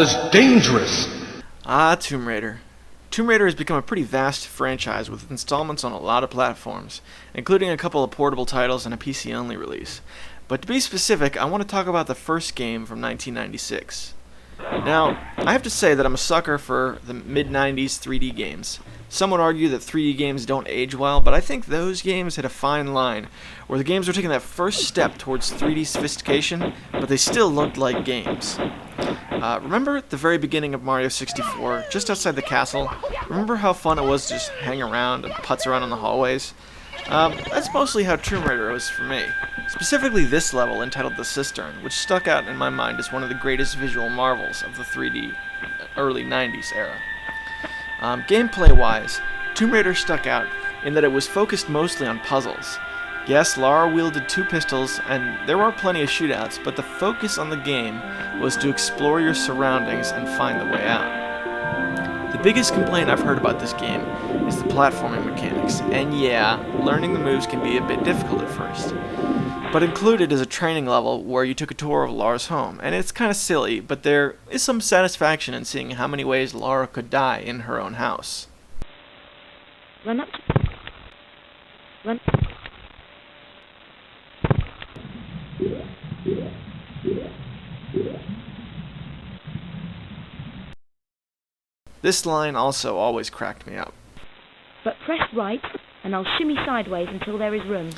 is dangerous. Ah, Tomb Raider. Tomb Raider has become a pretty vast franchise with installments on a lot of platforms, including a couple of portable titles and a PC-only release. But to be specific, I want to talk about the first game from 1996. Now, I have to say that I'm a sucker for the mid-90s 3D games. Some would argue that 3D games don't age well, but I think those games hit a fine line, where the games were taking that first step towards 3D sophistication, but they still looked like games. Remember at the very beginning of Mario 64, just outside the castle? Remember how fun it was to just hang around and putz around in the hallways? That's mostly how Tomb Raider was for me. Specifically this level, entitled The Cistern, which stuck out in my mind as one of the greatest visual marvels of the 3D early 90s era. Gameplay-wise, Tomb Raider stuck out in that it was focused mostly on puzzles. Yes, Lara wielded two pistols, and there were plenty of shootouts, but the focus on the game was to explore your surroundings and find the way out. The biggest complaint I've heard about this game is the platforming mechanics, and yeah, learning the moves can be a bit difficult at first. But included is a training level where you took a tour of Lara's home, and it's kind of silly, but there is some satisfaction in seeing how many ways Lara could die in her own house. Run up. Run. This line also always cracked me up. But press right, and I'll shimmy sideways until there is room.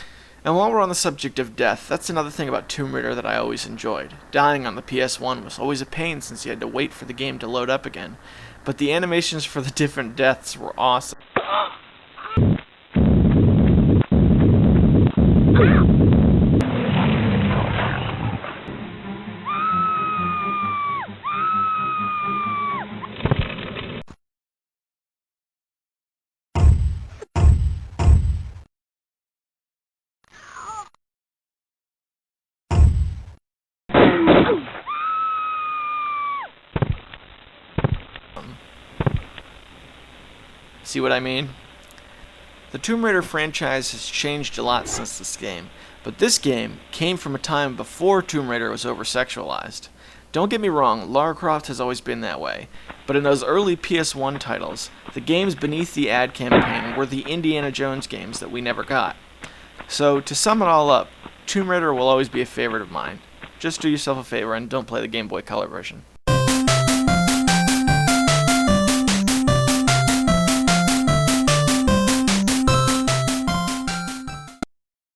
And while we're on the subject of death, that's another thing about Tomb Raider that I always enjoyed. Dying on the PS1 was always a pain since you had to wait for the game to load up again. But the animations for the different deaths were awesome. See what I mean? The Tomb Raider franchise has changed a lot since this game, but this game came from a time before Tomb Raider was over-sexualized. Don't get me wrong, Lara Croft has always been that way, but in those early PS1 titles, the games beneath the ad campaign were the Indiana Jones games that we never got. So, to sum it all up, Tomb Raider will always be a favorite of mine. Just do yourself a favor and don't play the Game Boy Color version.